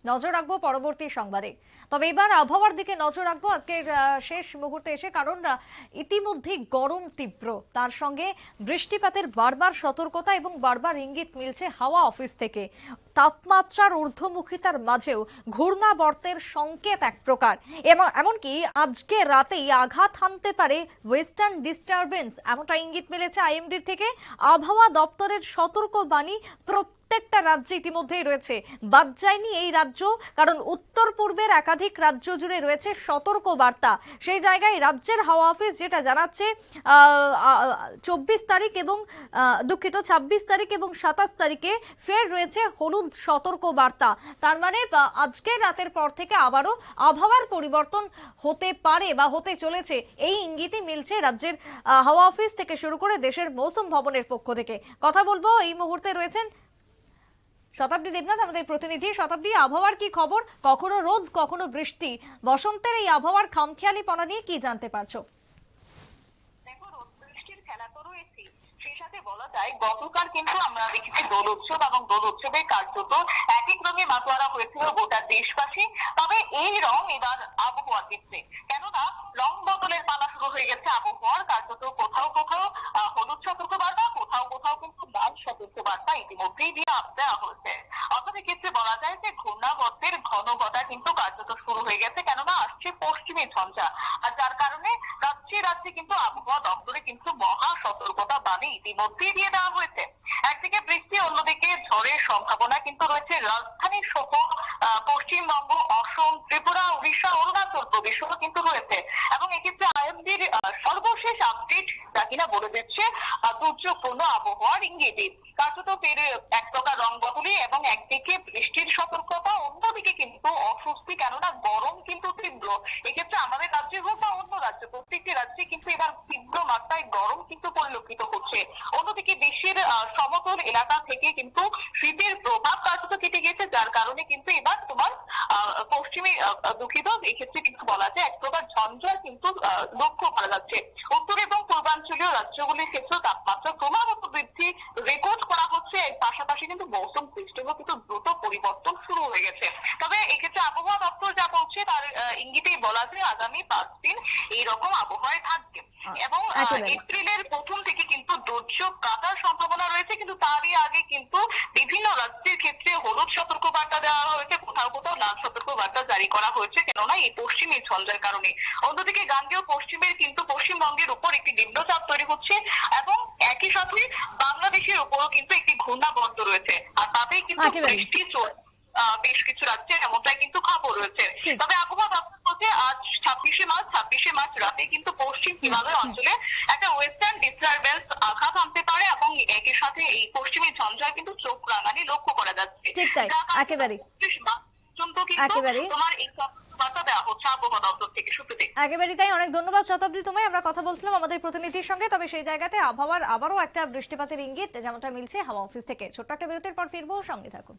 নজর রাখবো পরবর্তী সংবাদে। তবে এবার আবহাওয়ার দিকে নজর রাখবো আজকের শেষ মুহূর্তে এসে, কারণ ইতিমধ্যেই গরম তীব্র, তার সঙ্গে বৃষ্টিপাতের বারবার সতর্কতা এবং বারবার ইঙ্গিত মিলছে হাওয়া অফিস থেকে। তাপমাত্রার ঊর্ধ্বমুখিতার মাঝেও ঘূর্ণাবর্তের সংকেত এক প্রকার, এবং এমনকি আজকে রাতেই আঘাত হানতে পারে ওয়েস্টার্ন ডিস্টারবেন্স, এমনটা ইঙ্গিত মিলেছে আইএমডির থেকে। আবহাওয়া দপ্তরের সতর্কবাণী প্রত্যেকটা রাজ্যে ইতিমধ্যেই রয়েছে, বাদ যায়নি এই রাজ্য, কারণ উত্তর পূর্বের একাধিক রাজ্য জুড়ে রয়েছে সতর্ক বার্তা। সেই জায়গায় রাজ্যের হাওয়া অফিস যেটা জানাচ্ছে, 24 তারিখ এবং দুঃখিত 26 তারিখ এবং 27 তারিখে ফের রয়েছে হলুদ সতর্ক বার্তা। তার মানে আজকের রাতের পর থেকে আবারও আবহাওয়ার পরিবর্তন হতে পারে বা হতে চলেছে, এই ইঙ্গিতই মিলছে রাজ্যের হাওয়া অফিস থেকে শুরু করে দেশের মৌসুম ভবনের পক্ষ থেকে। কথা বলবো, এই মুহূর্তে রয়েছেন শতাব্দী দেবনাথ, আমাদের প্রতিনিধি। শতাব্দী, আবহাওয়ার কি খবর? কখনো রোদ কখনো বৃষ্টি, বসন্তের এই আবহাওয়ার খামখেয়ালিপনা নিয়ে কি জানতে পারছো? দেখো, রোদ বৃষ্টির খেলা তো রয়েছে, সেই সাথে বলা যায় গতকাল কিন্তু আমরা দেখেছি দোল উৎসব, এবং দোল উৎসবে কার্যত এক এক রঙে মাতোয়ারা হয়েছিল গোটা দেশবাসী। তবে এই রং এবার আবহাওয়ার ক্ষেত্রে, কেননা রং বদলের পালা শুরু হয়ে গেছে আবহাওয়ার। কার্যত কোথাও কোথাও হলুদ সতর্কবার্তা, কোথাও কোথাও কিন্তু লাল সতর্কবার্তা ইতিমধ্যেই দেওয়া হয়েছে। অর্থাৎ এক্ষেত্রে বলা যায় যে ঘূর্ণাবর্তের ঘনঘটা কিন্তু কার্যত শুরু হয়ে গেছে, কেননা আসছে পশ্চিমী ঝঞ্ঝা, আর যার কারণে রাজ্যে রাজ্যে কিন্তু আবহাওয়া দপ্তরে কিন্তু মহা সতর্কতা বাণী ইতিমধ্যেই দিয়ে দেওয়া হয়েছে। একদিকে বৃষ্টি, অন্যদিকে ঝড়ের সম্ভাবনা কিন্তু রয়েছে রাজধানী সহ পশ্চিমবঙ্গ, অসম, ত্রিপুরা, উড়িষ্যা, অরুণাচল প্রদেশও কিন্তু রয়েছে। এবং এক্ষেত্রে আইএমডির সর্বশেষ আপডেট যা কিনা বলে দিচ্ছে দুর্যোগপূর্ণ আবহাওয়ার ইঙ্গিতই। কার্যত ফের এক প্রকার রং বদলি, এবং একদিকে বৃষ্টির সতর্কতা, অন্যদিকে কিন্তু অস্বস্তি, কেননা গরম কিন্তু তীব্র। এক্ষেত্রে আমাদের রাজ্যে হোক বা অন্য রাজ্য, প্রত্যেকটি রাজ্যে কিন্তু এবার তীব্র মাত্রায় গরম কিন্তু পরিলক্ষিত হচ্ছে। অন্যদিকে দেশের সমতল এলাকা থেকে কিন্তু শীতের প্রভাব কার্যত কেটে গেছে, যার কারণে কিন্তু এবার তোমার পশ্চিমী দুঃখিত, এক্ষেত্রে কিন্তু বলা যায় এক প্রকার ঝঞ্ঝার কিন্তু লক্ষ্য করা যাচ্ছে। উত্তর এবং পূর্বাঞ্চলীয় রাজ্যগুলির ক্ষেত্রে তাপমাত্রা ক্রমাগত বৃদ্ধি রেকর্ড করা হচ্ছে। এর পাশাপাশি কিন্তু মৌসুম সিস্টেমও কিন্তু দ্রুত পরিবর্তন শুরু হয়ে গেছে। তবে এক্ষেত্রে আবহাওয়া দপ্তর যা বলছে তার ইঙ্গিতেই বলা যায় আগামী 5 দিন এইরকম আবহাওয়ায় থাকবে, এবং এপ্রিলের প্রথম থেকে কিন্তু দুর্যোগ কাটার সম্ভাবনা রয়েছে। কিন্তু তারই আগে কিন্তু বিভিন্ন রাজ্যের ক্ষেত্রে হলুদ সতর্কবার্তা দেওয়া হয়েছে, কোথাও কোথাও লাল সতর্কবার্তা জারি করা হয়েছে, কেননা এই পশ্চিমী ঝঞ্ঝার কারণে। অন্যদিকে গাঙ্গেয় পশ্চিমের কিন্তু পশ্চিমবঙ্গের উপর একটি নিম্নচাপ তৈরি হচ্ছে, এবং একই সাথে বাংলাদেশের উপরও কিন্তু একটি ঘূর্ণাবর্ত রয়েছে, আর তাতেই কিন্তু বৃষ্টি বেশ কিছু রাজ্যে এমনটাই কিন্তু খবর রয়েছে। তবে আবহাওয়া দপ্তর বলছে আজ 26শে মার্চ রাতে কিন্তু পশ্চিম হিমালয় অঞ্চলে একটা ওয়েস্টার্ন ডিস্টারবেন্স আঘাত আনতে পারে, এবং একই সাথে এই পশ্চিমী ঝঞ্ঝায় কিন্তু চোখ রাঙানি লক্ষ্য করা যাচ্ছে। ঠিক তাই, একেবারে তোমার এই সতর্কবার্তা দেওয়া হচ্ছে আবহাওয়া দপ্তর থেকে। সুপ্রীতি, একেবারেই তাই। অনেক ধন্যবাদ শতাব্দী তোমায়। আমরা কথা বলছিলাম আমাদের প্রতিনিধির সঙ্গে, তবে সেই জায়গাতে আবহাওয়ার আবারও একটা বৃষ্টিপাতের ইঙ্গিত যেমনটা মিলছে হাওয়া অফিস থেকে। ছোট্ট একটা বিরতির পর ফিরবো, সঙ্গে থাকুন।